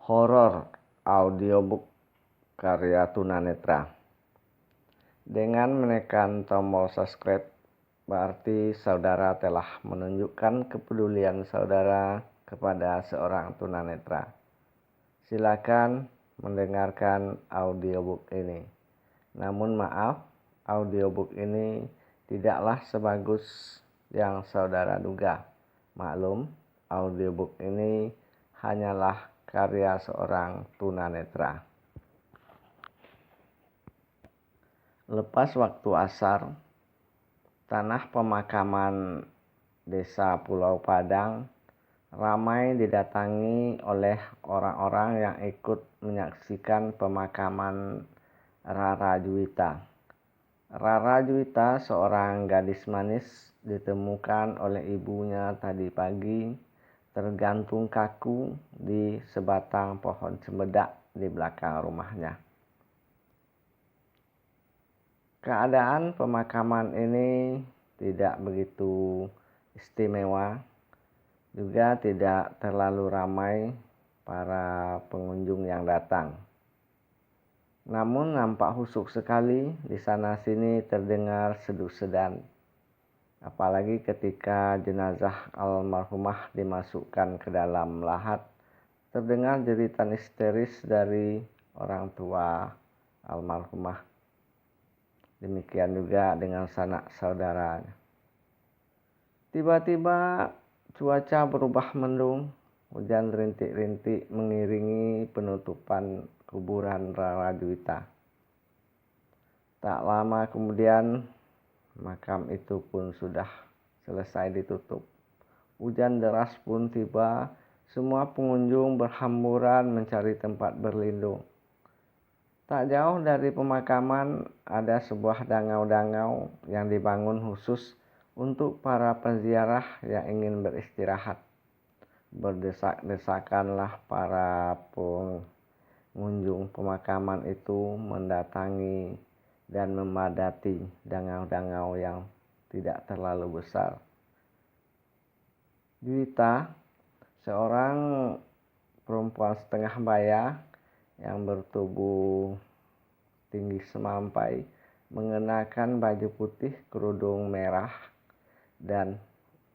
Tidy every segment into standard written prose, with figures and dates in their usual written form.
Horor audiobook karya tunanetra. Dengan menekan tombol subscribe, berarti saudara telah menunjukkan kepedulian saudara kepada seorang tunanetra. Silakan mendengarkan audiobook ini. Namun maaf, audiobook ini tidaklah sebagus yang saudara duga. Maklum, audiobook ini hanyalah karya seorang tunanetra. Lepas waktu asar, tanah pemakaman desa Pulau Padang ramai didatangi oleh orang-orang yang ikut menyaksikan pemakaman Rara Juwita. Rara Juwita, seorang gadis manis, ditemukan oleh ibunya tadi pagi tergantung kaku di sebatang pohon cempedak di belakang rumahnya. Keadaan pemakaman ini tidak begitu istimewa, juga tidak terlalu ramai para pengunjung yang datang. Namun nampak husuk sekali, di sana sini terdengar seduk-sedan. Apalagi ketika jenazah almarhumah dimasukkan ke dalam lahat, terdengar jeritan histeris dari orang tua almarhumah. Demikian juga dengan sanak saudaranya. Tiba-tiba cuaca berubah mendung, hujan rintik-rintik mengiringi penutupan kuburan Rara Juwita. Tak lama kemudian, makam itu pun sudah selesai ditutup. Hujan deras pun tiba, semua pengunjung berhamburan mencari tempat berlindung. Tak jauh dari pemakaman ada sebuah dangau-dangau yang dibangun khusus untuk para penziarah yang ingin beristirahat. Berdesak-desakanlah para pengunjung pemakaman itu mendatangi dan memadati dangau-dangau yang tidak terlalu besar. Juwita, seorang perempuan setengah baya yang bertubuh tinggi semampai, mengenakan baju putih, kerudung merah, dan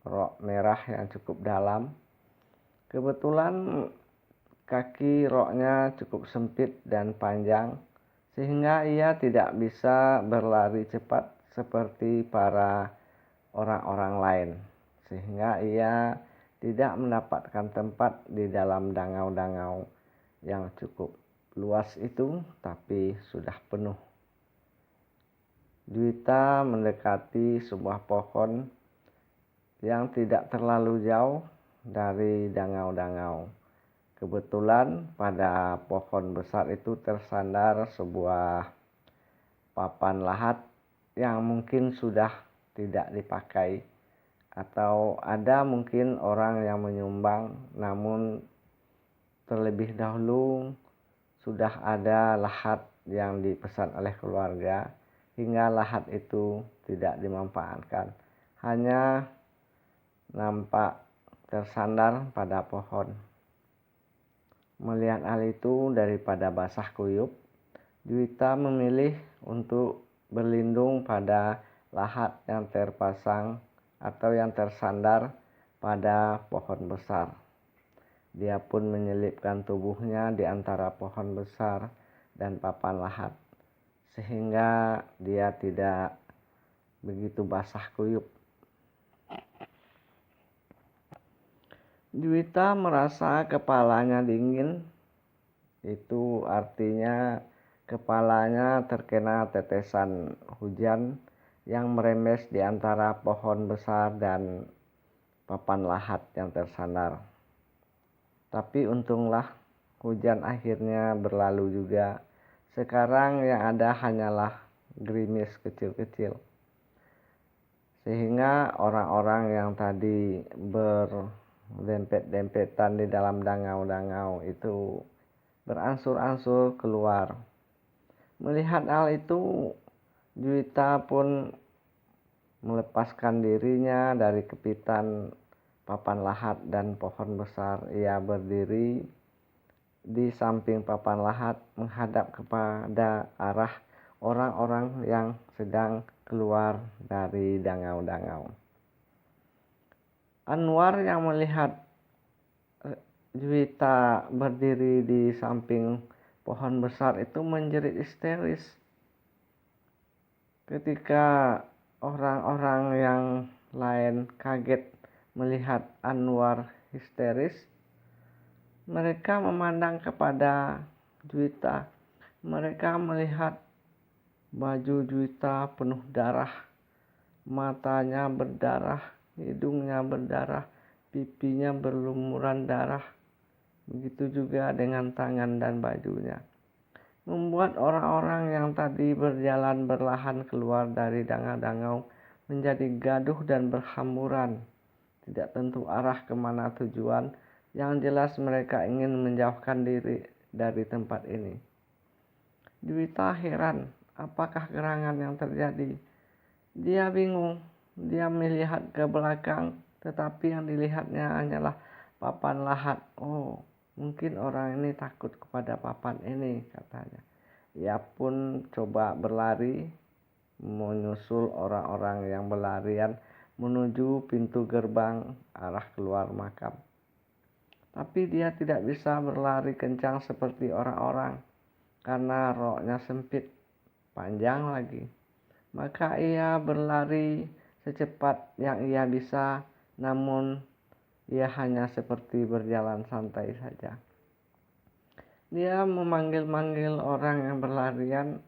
rok merah yang cukup dalam. Kebetulan kaki roknya cukup sempit dan panjang, sehingga ia tidak bisa berlari cepat seperti para orang-orang lain, sehingga ia tidak mendapatkan tempat di dalam dangau-dangau yang cukup luas itu, tapi sudah penuh. Juwita mendekati sebuah pohon yang tidak terlalu jauh dari dangau-dangau. Kebetulan pada pohon besar itu tersandar sebuah papan lahat yang mungkin sudah tidak dipakai, atau ada mungkin orang yang menyumbang, namun terlebih dahulu sudah ada lahat yang dipesan oleh keluarga, hingga lahat itu tidak dimanfaatkan, hanya nampak tersandar pada pohon. Melihat hal itu, daripada basah kuyup, Juwita memilih untuk berlindung pada lahat yang terpasang atau yang tersandar pada pohon besar. Dia pun menyelipkan tubuhnya di antara pohon besar dan papan lahat, sehingga dia tidak begitu basah kuyup. Juwita merasa kepalanya dingin. Itu artinya kepalanya terkena tetesan hujan yang merembes di antara pohon besar dan papan lahat yang tersandar. Tapi untunglah hujan akhirnya berlalu juga. Sekarang yang ada hanyalah gerimis kecil-kecil. Sehingga orang-orang yang tadi berdempet-dempetan di dalam dangau-dangau itu berangsur-angsur keluar. Melihat hal itu, Juwita pun melepaskan dirinya dari kepitan papan lahat dan pohon besar. Ia berdiri di samping papan lahat menghadap kepada arah orang-orang yang sedang keluar dari dangau-dangau. Anwar yang melihat Juwita berdiri di samping pohon besar itu menjerit histeris. Ketika orang-orang yang lain kaget melihat Anwar histeris, mereka memandang kepada Juwita. Mereka melihat baju Juwita penuh darah, matanya berdarah, hidungnya berdarah, pipinya berlumuran darah. Begitu juga dengan tangan dan bajunya. Membuat orang-orang yang tadi berjalan berlahan keluar dari dangau-dangau menjadi gaduh dan berhamburan. Tidak tentu arah kemana tujuan, yang jelas mereka ingin menjauhkan diri dari tempat ini. Juwita heran, apakah gerangan yang terjadi? Dia bingung, dia melihat ke belakang, tetapi yang dilihatnya hanyalah papan lahat. Oh, mungkin orang ini takut kepada papan ini, katanya. Ia pun coba berlari, menyusul orang-orang yang berlarian menuju pintu gerbang arah keluar makam. Tapi dia tidak bisa berlari kencang seperti orang-orang, karena roknya sempit, panjang lagi. Maka ia berlari secepat yang ia bisa, namun ia hanya seperti berjalan santai saja. Dia memanggil-manggil orang yang berlarian,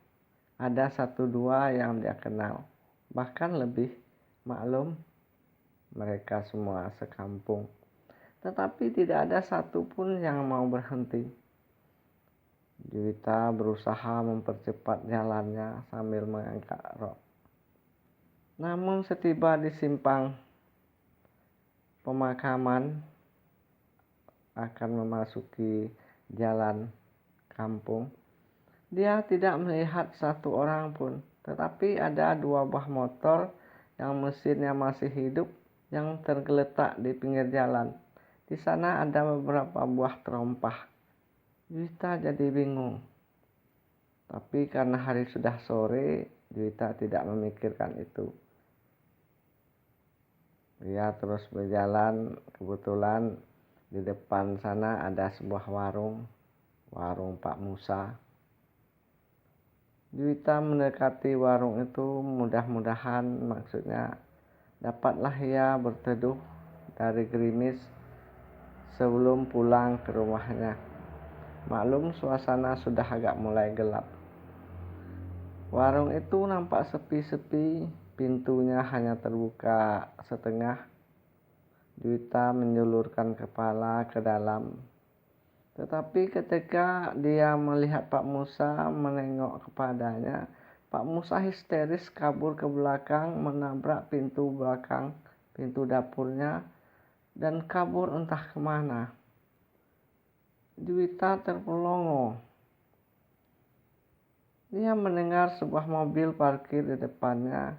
ada 1-2 yang dia kenal, bahkan lebih, maklum mereka semua sekampung. Tetapi tidak ada satupun yang mau berhenti. Juwita berusaha mempercepat jalannya sambil mengangkat rok. Namun setiba di simpang pemakaman akan memasuki jalan kampung, dia tidak melihat satu orang pun, tetapi ada 2 buah motor yang mesinnya masih hidup yang tergeletak di pinggir jalan. Di sana ada beberapa buah terompah. Juwita jadi bingung. Tapi karena hari sudah sore, Juwita tidak memikirkan itu. Dia terus berjalan. Kebetulan di depan sana ada sebuah warung Pak Musa. Juwita mendekati warung itu, mudah-mudahan maksudnya dapatlah ia berteduh dari gerimis sebelum pulang ke rumahnya. Maklum suasana sudah agak mulai gelap. Warung itu nampak sepi-sepi, pintunya hanya terbuka setengah. Juwita menjulurkan kepala ke dalam. Tetapi ketika dia melihat Pak Musa menengok kepadanya, Pak Musa histeris kabur ke belakang, menabrak pintu belakang, pintu dapurnya, dan kabur entah kemana. Juwita terpelongo. Dia mendengar sebuah mobil parkir di depannya.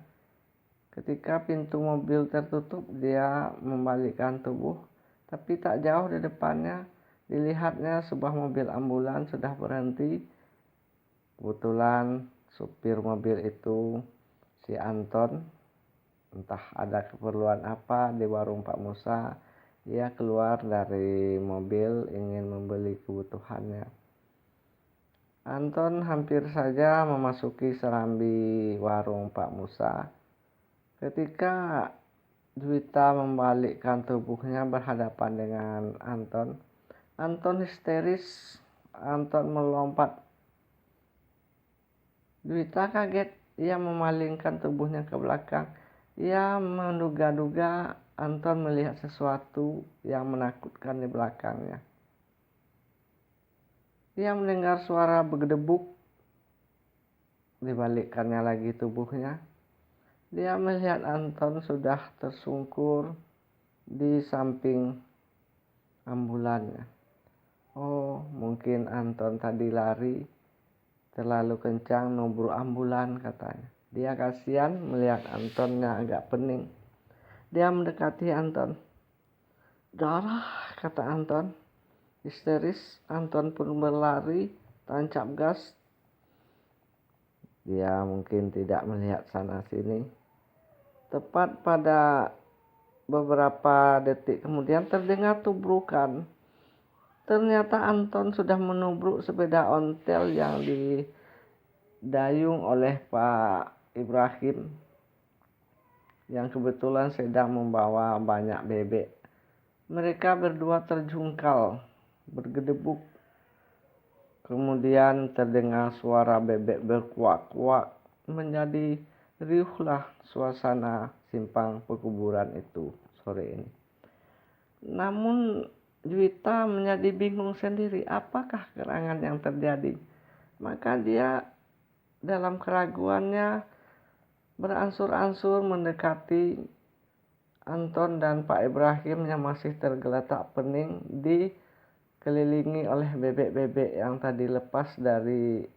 Ketika pintu mobil tertutup, dia membalikkan tubuh, tapi tak jauh di depannya dilihatnya sebuah mobil ambulan sudah berhenti. Kebetulan supir mobil itu si Anton, entah ada keperluan apa di warung Pak Musa. Ia keluar dari mobil ingin membeli kebutuhannya. Anton hampir saja memasuki serambi warung Pak Musa. Ketika Juwita membalikkan tubuhnya berhadapan dengan Anton, Anton histeris. Anton melompat. Juwita kaget. Ia memalingkan tubuhnya ke belakang. Ia menduga-duga Anton melihat sesuatu yang menakutkan di belakangnya. Ia mendengar suara bergedebuk. Dibalikkannya lagi tubuhnya. Dia melihat Anton sudah tersungkur di samping ambulannya. Oh, mungkin Anton tadi lari terlalu kencang nubur ambulan, katanya. Dia kasihan melihat Antonnya agak pening. Dia mendekati Anton. "Darah," kata Anton. histeris. Anton pun berlari tancap gas. Dia mungkin tidak melihat sana sini. Tepat pada beberapa detik kemudian terdengar tubrukan. Ternyata Anton sudah menubruk sepeda ontel yang didayung oleh Pak Ibrahim, yang kebetulan sedang membawa banyak bebek. Mereka berdua terjungkal, bergedebuk. Kemudian terdengar suara bebek berkuak-kuak. Menjadi riuhlah suasana simpang pekuburan itu sore ini. Namun Juwita menjadi bingung sendiri, apakah gerangan yang terjadi. Maka dia dalam keraguannya beransur-ansur mendekati Anton dan Pak Ibrahim yang masih tergeletak pening, dikelilingi oleh bebek-bebek yang tadi lepas dari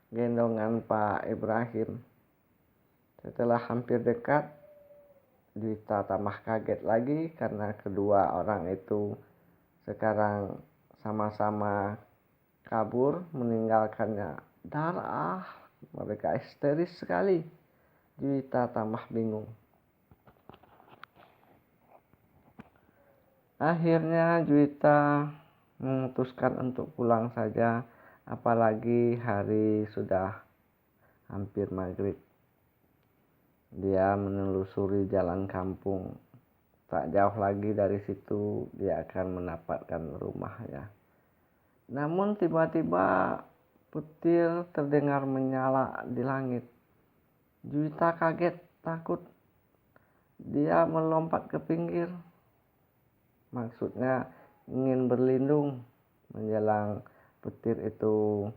gendongan Pak Ibrahim. Setelah hampir dekat, Juwita tambah kaget lagi karena kedua orang itu sekarang sama-sama kabur meninggalkannya. Darah, mereka histeris sekali. Juwita tambah bingung. Akhirnya Juwita memutuskan untuk pulang saja, apalagi hari sudah hampir maghrib. Dia menelusuri jalan kampung. Tak jauh lagi dari situ dia akan mendapatkan rumahnya. Namun tiba-tiba petir terdengar menyala di langit. Juwita kaget, takut. Dia melompat ke pinggir. Maksudnya ingin berlindung menjelang petir itu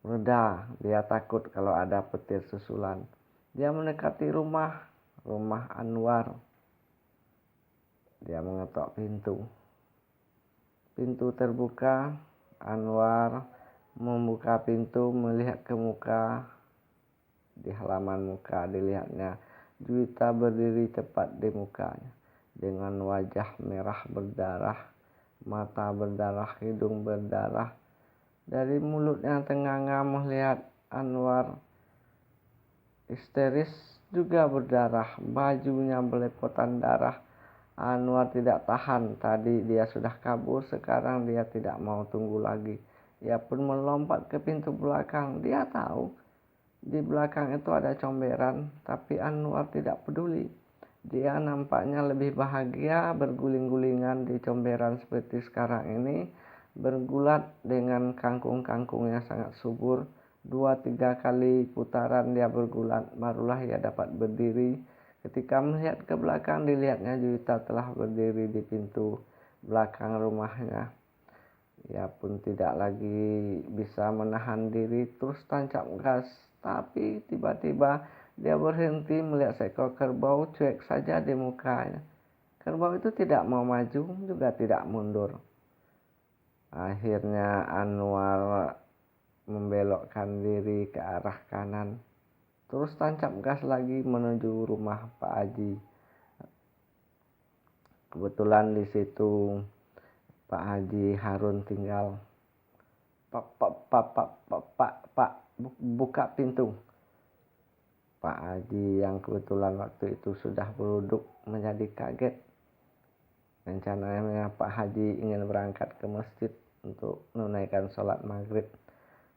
reda. Dia takut kalau ada petir susulan. Dia mendekati rumah Anwar. Dia mengetok pintu. Pintu terbuka. Anwar membuka pintu, melihat ke muka. Di halaman muka dilihatnya Juwita berdiri tepat di mukanya, dengan wajah merah berdarah, mata berdarah, hidung berdarah. Dari mulut yang tenganga melihat Anwar histeris juga berdarah, bajunya belepotan darah. Anwar tidak tahan, tadi dia sudah kabur, sekarang dia tidak mau tunggu lagi. Ia pun melompat ke pintu belakang. Dia tahu di belakang itu ada comberan, tapi Anwar tidak peduli. Dia nampaknya lebih bahagia berguling-gulingan di comberan seperti sekarang ini, bergulat dengan kangkung-kangkung yang sangat subur. 2-3 kali putaran dia bergulat, barulah ia dapat berdiri. Ketika melihat ke belakang, dilihatnya Juwita telah berdiri di pintu belakang rumahnya. Ia pun tidak lagi bisa menahan diri, terus tancap gas. Tapi tiba-tiba dia berhenti melihat seekor kerbau cuek saja di mukanya. Kerbau itu tidak mau maju, juga tidak mundur. Akhirnya Anwar membelokkan diri ke arah kanan, terus tancap gas lagi menuju rumah Pak Haji. Kebetulan di situ Pak Haji Harun tinggal. Pak, buka pintu. Pak Haji yang kebetulan waktu itu sudah beruduk menjadi kaget. Rencananya Pak Haji ingin berangkat ke masjid untuk menunaikan sholat maghrib.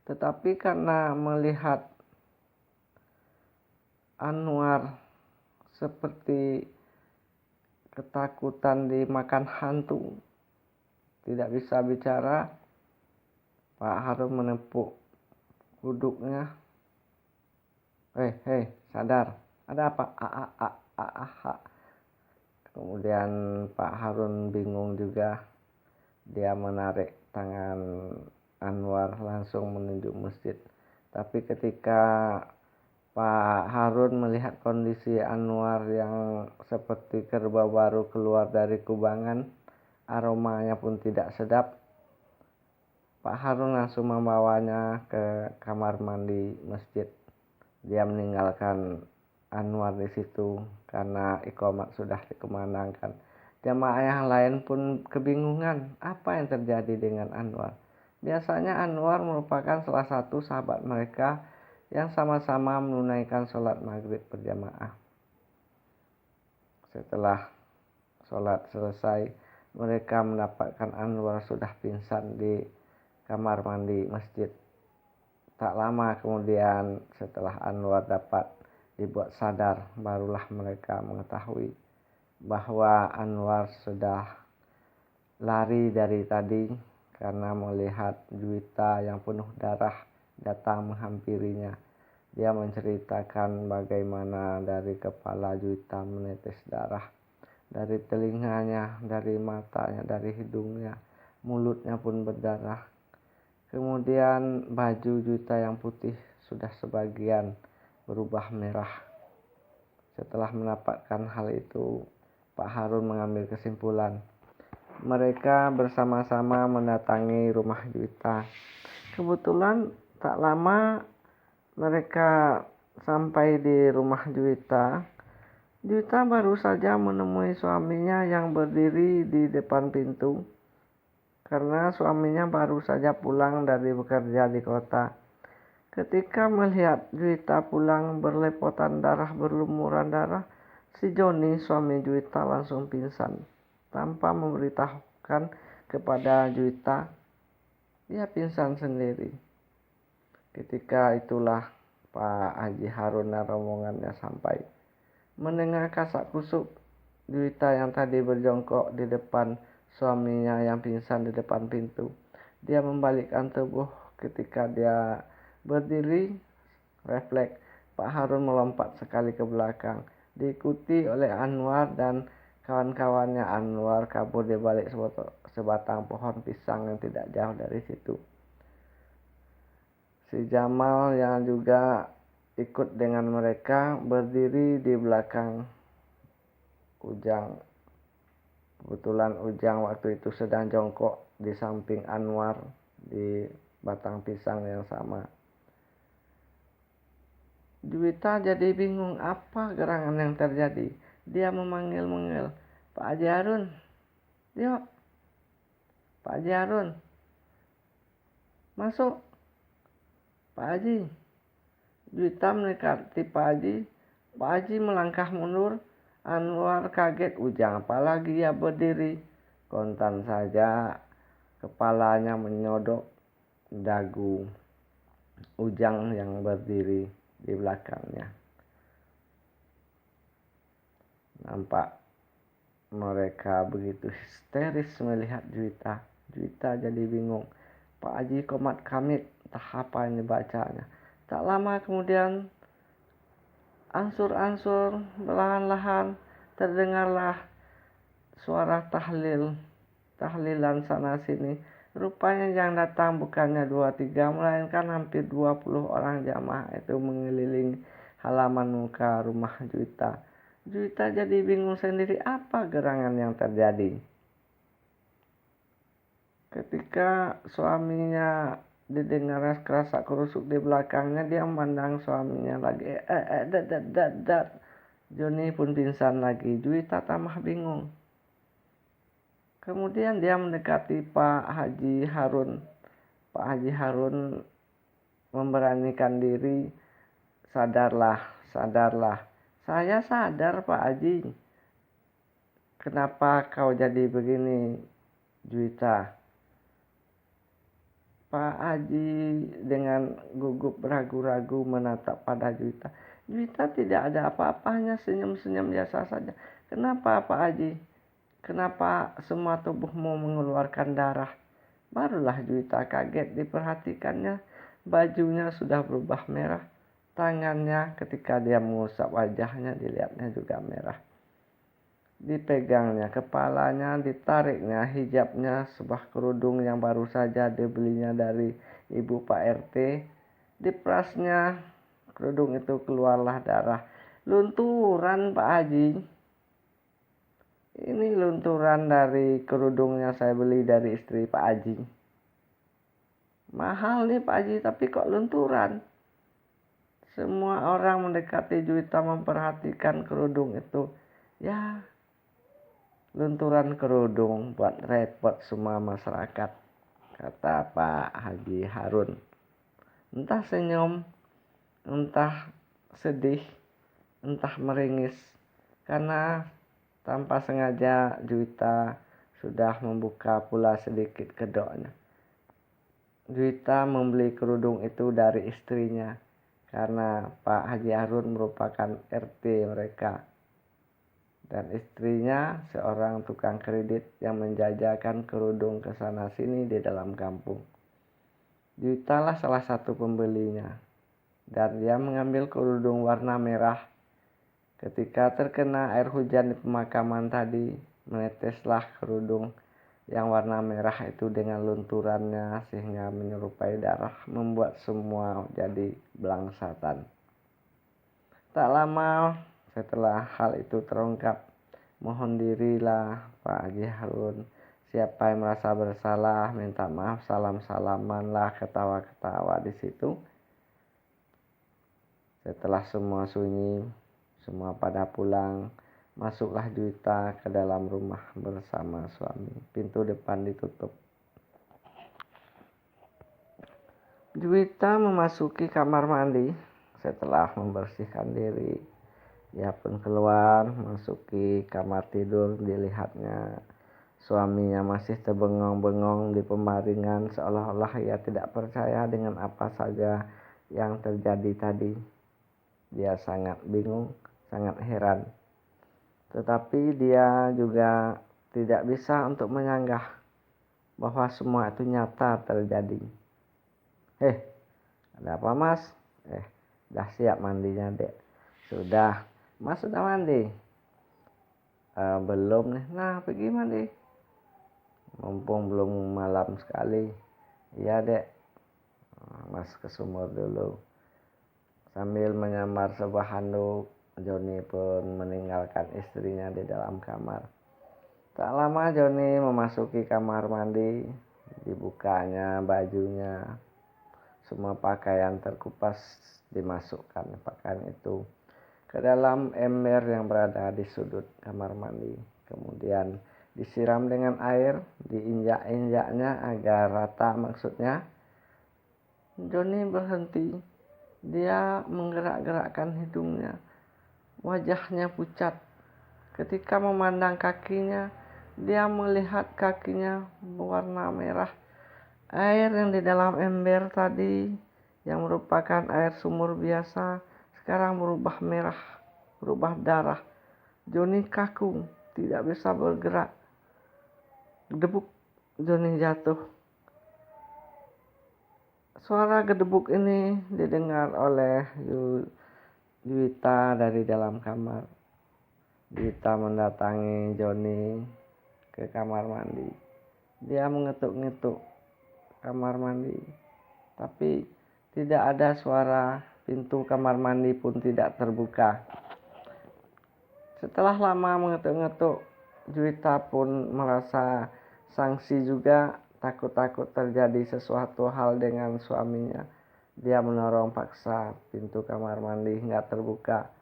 Tetapi karena melihat Anwar seperti ketakutan dimakan hantu, tidak bisa bicara, Pak Harun menepuk duduknya. Hei, sadar, ada apa? Kemudian Pak Harun bingung juga. Dia menarik tangan Anwar langsung menuju masjid. Tapi ketika Pak Harun melihat kondisi Anwar yang seperti kerbau baru keluar dari kubangan, aromanya pun tidak sedap, Pak Harun langsung membawanya ke kamar mandi masjid. Dia meninggalkan Anwar di situ karena iqamat sudah dikumandangkan. Jamaah yang lain pun kebingungan apa yang terjadi dengan Anwar. Biasanya Anwar merupakan salah satu sahabat mereka yang sama-sama menunaikan sholat maghrib berjamaah. Setelah sholat selesai, mereka mendapatkan Anwar sudah pingsan di kamar mandi masjid. Tak lama kemudian setelah Anwar dapat dibuat sadar, barulah mereka mengetahui bahwa Anwar sudah lari dari tadi karena melihat Juwita yang penuh darah datang menghampirinya. Dia menceritakan bagaimana dari kepala Juwita menetes darah, dari telinganya, dari matanya, dari hidungnya, mulutnya pun berdarah. Kemudian baju Juwita yang putih sudah sebagian berubah merah. Setelah mendapatkan hal itu, Pak Harun mengambil kesimpulan. Mereka bersama-sama mendatangi rumah Juwita. Kebetulan tak lama mereka sampai di rumah Juwita. Juwita baru saja menemui suaminya yang berdiri di depan pintu. Karena suaminya baru saja pulang dari bekerja di kota. Ketika melihat Juwita pulang berlepotan darah, berlumuran darah, si Joni, suami Juwita, langsung pingsan. Tanpa memberitahukan kepada Juwita, dia pingsan sendiri. Ketika itulah Pak Haji Harun dan rombongannya sampai. Mendengar kasak kusuk Juwita yang tadi berjongkok di depan suaminya yang pingsan di depan pintu. Dia membalikkan tubuh. Ketika dia berdiri, refleks Pak Harun melompat sekali ke belakang, diikuti oleh Anwar dan kawan-kawannya. Anwar kabur di balik sebatang pohon pisang yang tidak jauh dari situ. Si Jamal yang juga ikut dengan mereka berdiri di belakang Ujang. Kebetulan Ujang waktu itu sedang jongkok di samping Anwar di batang pisang yang sama. Juwita jadi bingung apa gerangan yang terjadi. Dia memanggil-manggil, Pak Haji Harun, yuk, Pak Haji Harun, masuk, Pak Haji. Juwita mendekati Pak Haji. Pak Haji melangkah mundur. Anwar kaget, Ujang apalagi dia berdiri. Kontan saja kepalanya menyodok dagu Ujang yang berdiri di belakangnya. Nampak mereka begitu histeris melihat Juwita. Juwita jadi bingung. Pak Haji komat kamit, entah apa ini bacanya. Tak lama kemudian ansur-ansur perlahan-lahan terdengarlah suara tahlilan sana sini. Rupanya yang datang bukannya 2-3, melainkan hampir 20 orang jamaah itu mengelilingi halaman muka rumah Juwita. Juwita jadi bingung sendiri apa gerangan yang terjadi. Ketika suaminya didengar kerasa kerusuk di belakangnya, dia memandang suaminya lagi. Joni pun pingsan lagi. Juwita tambah bingung. Kemudian dia mendekati Pak Haji Harun. Pak Haji Harun memberanikan diri. Sadarlah, sadarlah. Saya sadar Pak Haji. Kenapa kau jadi begini, Juwita? Pak Haji dengan gugup ragu-ragu menatap pada Juwita. Juwita tidak ada apa-apanya, senyum-senyum biasa saja. Kenapa Pak Haji? Kenapa semua tubuhmu mengeluarkan darah? Barulah Juwita kaget diperhatikannya. Bajunya sudah berubah merah. Tangannya ketika dia mengusap wajahnya dilihatnya juga merah. Dipegangnya kepalanya, ditariknya hijabnya, sebuah kerudung yang baru saja dibelinya dari ibu Pak RT. Diperasnya kerudung itu keluarlah darah. Lunturan Pak Haji. Ini lunturan dari kerudungnya saya beli dari istri Pak Haji. Mahal nih Pak Haji, tapi kok lunturan? Semua orang mendekati Juwita memperhatikan kerudung itu. Ya, lunturan kerudung buat repot semua masyarakat, kata Pak Haji Harun. Entah senyum, entah sedih, entah meringis, karena tanpa sengaja Juwita sudah membuka pula sedikit kedoknya. Juwita membeli kerudung itu dari istrinya, karena Pak Haji Harun merupakan RT mereka. Dan istrinya seorang tukang kredit yang menjajakan kerudung ke sana sini di dalam kampung. Juwita lah salah satu pembelinya. Dan dia mengambil kerudung warna merah. Ketika terkena air hujan di pemakaman tadi, meneteslah kerudung yang warna merah itu dengan lunturannya sehingga menyerupai darah, membuat semua jadi belangsatan. Tak lama setelah hal itu terungkap, mohon dirilah Pak Haji Harun. Siapa yang merasa bersalah minta maaf, salam-salaman lah, ketawa-ketawa di situ. Setelah semua sunyi, semua pada pulang, masuklah Juwita ke dalam rumah bersama suami. Pintu depan ditutup. Juwita memasuki kamar mandi setelah membersihkan diri. Ia pun keluar, masuki kamar tidur. Dilihatnya suaminya masih terbengong-bengong di pembaringan, seolah-olah ia tidak percaya dengan apa saja yang terjadi tadi. Dia sangat bingung, sangat heran. Tetapi dia juga tidak bisa untuk menyanggah bahwa semua itu nyata terjadi. Ada apa mas? Dah siap mandinya dek? Sudah. Mas sudah mandi? Belum nih. Nah pergi mandi. Mumpung belum malam sekali. Iya dek. Mas ke sumur dulu. Sambil menyamar sebuah handuk, Joni pun meninggalkan istrinya di dalam kamar. Tak lama Joni memasuki kamar mandi. Dibukanya bajunya. Semua pakaian terkupas, dimasukkan pakaian itu ke dalam ember yang berada di sudut kamar mandi. Kemudian disiram dengan air, diinjak-injaknya agar rata maksudnya. Joni berhenti. Dia menggerak-gerakkan hidungnya. Wajahnya pucat. Ketika memandang kakinya, dia melihat kakinya berwarna merah. Air yang di dalam ember tadi, yang merupakan air sumur biasa, sekarang berubah merah, berubah darah. Joni kaku, tidak bisa bergerak. Gedebuk, Joni jatuh. Suara gedebuk ini didengar oleh Juwita dari dalam kamar. Juwita mendatangi Joni ke kamar mandi. Dia mengetuk-ngetuk kamar mandi, tapi tidak ada suara. Pintu kamar mandi pun tidak terbuka. Setelah lama mengetuk-ngetuk, Juwita pun merasa sangsi juga. Takut-takut terjadi sesuatu hal dengan suaminya. Dia mendorong paksa, pintu kamar mandi nggak terbuka.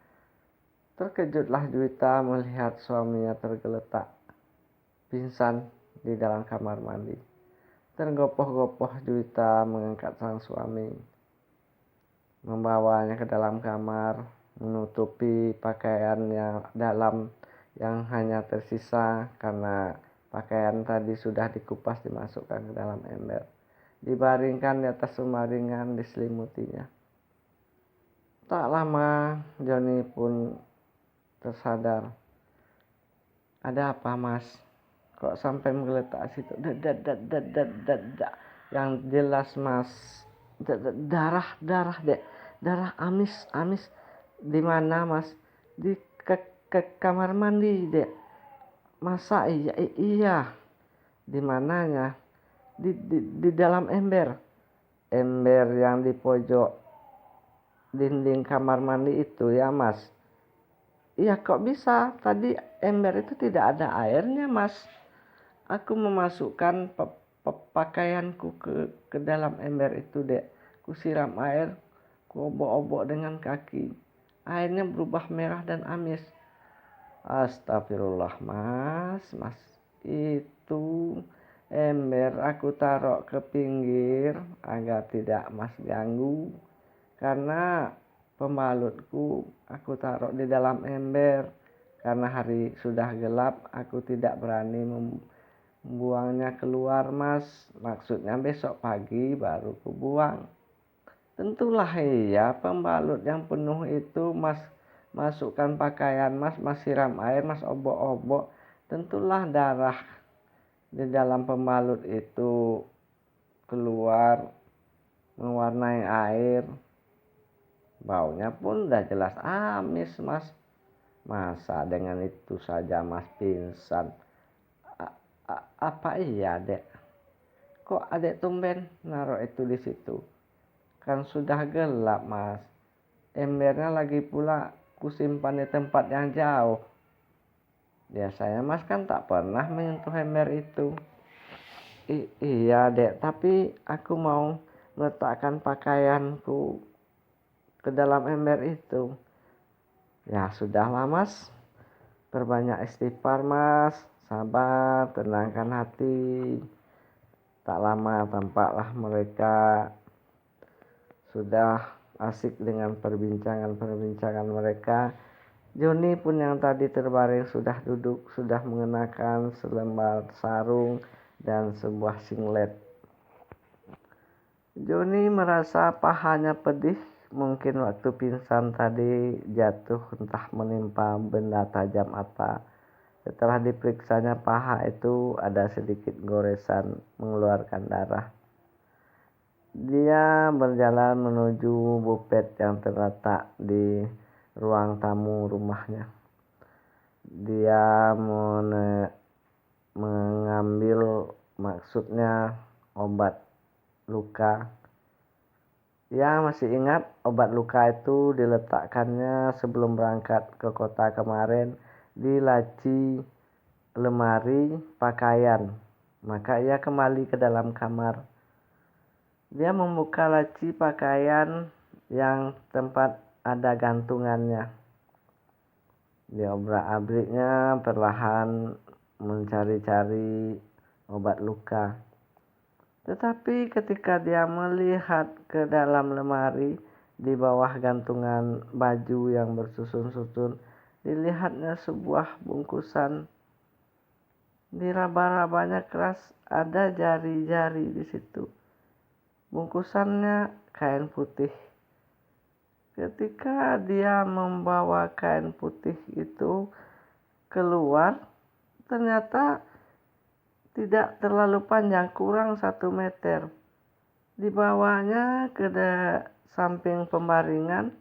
Terkejutlah Juwita melihat suaminya tergeletak pingsan di dalam kamar mandi. Tergopoh-gopoh Juwita mengangkat sang suami, membawanya ke dalam kamar, menutupi pakaiannya dalam yang hanya tersisa karena pakaian tadi sudah dikupas, dimasukkan ke dalam ember. Dibaringkan di atas lembaringan, diselimutinya. Tak lama Joni pun tersadar. Ada apa mas? Kok sampai menggeletak situ? Yang jelas mas, darah dek, darah amis. Di mana mas? Di ke kamar mandi dek. Masa iya? Di mananya? Di dalam ember yang di pojok dinding kamar mandi itu ya mas. Iya kok bisa? Tadi ember itu tidak ada airnya mas. Aku memasukkan pakaianku ke dalam ember itu dek. Ku siram air, ku obok-obok dengan kaki. Airnya berubah merah dan amis. Astagfirullah mas, itu ember aku taruh ke pinggir agar tidak mas ganggu, karena pembalutku aku taruh di dalam ember. Karena hari sudah gelap, aku tidak berani membuangnya keluar mas. Maksudnya besok pagi baru ku buang. Tentulah iya, pembalut yang penuh itu mas masukkan pakaian mas, siram air, mas obok-obok. Tentulah darah di dalam pembalut itu keluar mewarnai air. Baunya pun udah jelas amis mas. Masa dengan itu saja mas pingsan? Apa iya dek? Kok adek tumben naruh itu di situ? Kan sudah gelap mas. Embernya lagi pula kusimpan di tempat yang jauh. Biasanya mas kan tak pernah menyentuh ember itu. Iya dek, tapi aku mau meletakkan pakaianku ke dalam ember itu. Ya sudahlah mas, perbanyak istighfar mas, sabar, tenangkan hati. Tak lama tampaklah mereka sudah asik dengan perbincangan mereka. Joni pun yang tadi terbaring sudah duduk, sudah mengenakan selembar sarung dan sebuah singlet. Joni merasa pahanya pedih. Mungkin waktu pingsan tadi jatuh entah menimpa benda tajam apa. Setelah diperiksanya paha itu ada sedikit goresan mengeluarkan darah. Dia berjalan menuju bufet yang terletak di ruang tamu rumahnya. Dia mengambil maksudnya obat luka. Dia masih ingat obat luka itu diletakkannya sebelum berangkat ke kota kemarin di laci lemari pakaian. Maka ia kembali ke dalam kamar. Dia membuka laci pakaian yang tempat ada gantungannya. Dia obrak-abriknya perlahan mencari-cari obat luka. Tetapi ketika dia melihat ke dalam lemari, di bawah gantungan baju yang bersusun-susun, dilihatnya sebuah bungkusan. Diraba-rabanya keras, ada jari-jari di situ. Bungkusannya kain putih. Ketika dia membawa kain putih itu keluar, ternyata tidak terlalu panjang, kurang 1 meter. Dibawanya ke samping pembaringan,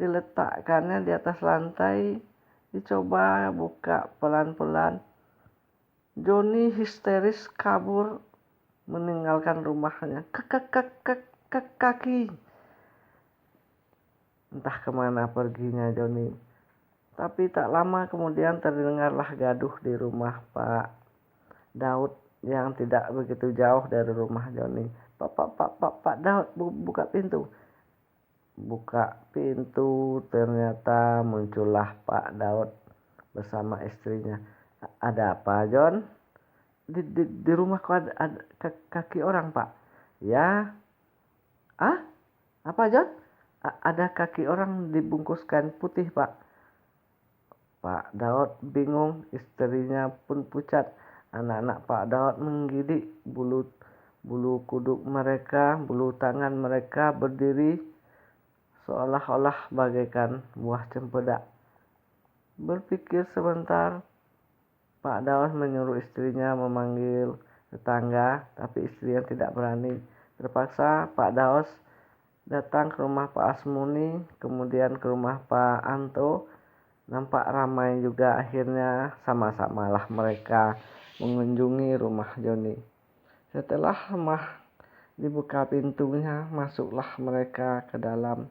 diletakkannya di atas lantai, dicoba buka pelan-pelan. Joni histeris kabur meninggalkan rumahnya. Kaki. Entah kemana perginya Joni. Tapi tak lama kemudian terdengarlah gaduh di rumah Pak Daud yang tidak begitu jauh dari rumah Joni. Pak Daud, buka pintu. Buka pintu, ternyata muncullah Pak Daud bersama istrinya. Ada apa John? Di rumahku ada kaki orang Pak. Ya. Apa John? Ada kaki orang dibungkuskan putih Pak. Pak Daud bingung, istrinya pun pucat. Anak-anak Pak Daud menggidik, bulu kuduk mereka, bulu tangan mereka berdiri seolah-olah bagaikan buah cempedak. Berpikir sebentar, Pak Daud menyuruh istrinya memanggil tetangga, tapi istrinya tidak berani. Terpaksa Pak Daud datang ke rumah Pak Asmuni, kemudian ke rumah Pak Anto. Nampak ramai juga, akhirnya sama-samalah mereka mengunjungi rumah Joni. Setelah dibuka pintunya, masuklah mereka ke dalam.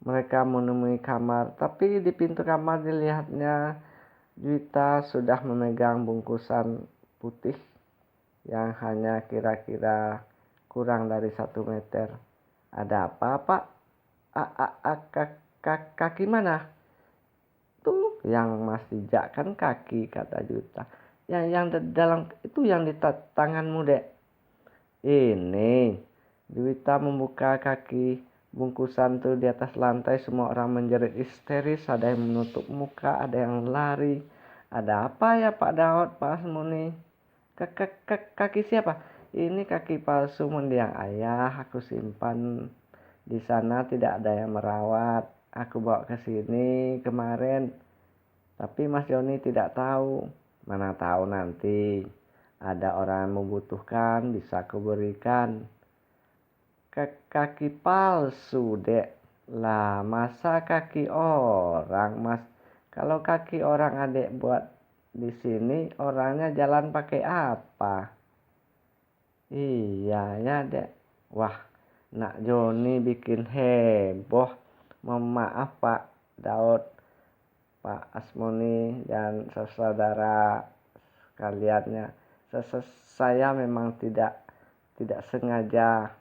Mereka menemui kamar, tapi di pintu kamar dilihatnya Juwita sudah memegang bungkusan putih yang hanya kira-kira kurang dari 1 meter. Ada apa Pak? Kaki mana? Tuh, yang Mas pijak kan kaki, kata Juwita. Yang dalam itu yang di tanganmu, Dek. Ini. Juwita membuka kaki bungkusan tuh di atas lantai. Semua orang menjerit histeris. Ada yang menutup muka, ada yang lari. Ada apa ya Pak Daud, Pak Asmuni? Kaki siapa? Ini kaki palsu mendiang ayah. Aku simpan di sana, tidak ada yang merawat. Aku bawa ke sini kemarin. Tapi Mas Joni tidak tahu. Mana tahu nanti ada orang yang membutuhkan, bisa aku berikan. Kaki palsu, Dek. Lah, masa kaki orang, Mas? Kalau kaki orang Adek buat di sini, orangnya jalan pakai apa? Iya ya, Dek. Wah, Nak Joni bikin heboh. Mohon maaf Pak Daud, Pak Asmuni, dan saudara sekaliannya. Saya memang tidak sengaja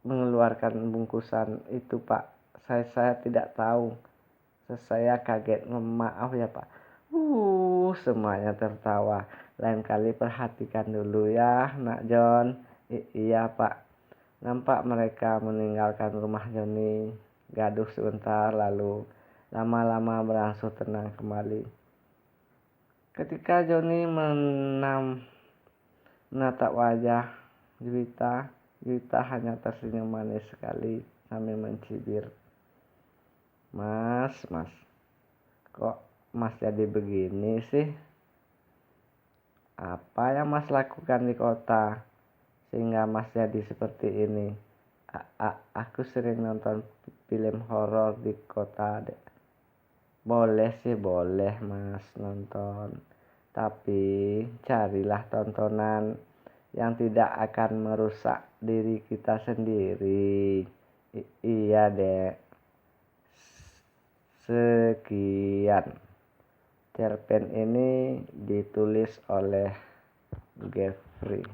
mengeluarkan bungkusan itu, Pak. Saya tidak tahu. Saya kaget. Maaf ya, Pak. Semuanya tertawa. Lain kali perhatikan dulu ya, Nak John. Iya, Pak. Nampak mereka meninggalkan rumah Joni. Gaduh sebentar, lalu lama-lama berangsur tenang kembali. Ketika Joni menatap wajah Juwita, Juwita hanya tersenyum manis sekali sambil mencibir. Mas, kok Mas jadi begini sih? Apa yang Mas lakukan di kota sehingga Mas jadi seperti ini? Aku sering nonton film horor di kota, Dek. Boleh sih, boleh Mas nonton. Tapi carilah tontonan yang tidak akan merusak diri kita sendiri. Iya, Dek. Sekian. Cerpen ini ditulis oleh Geoffrey.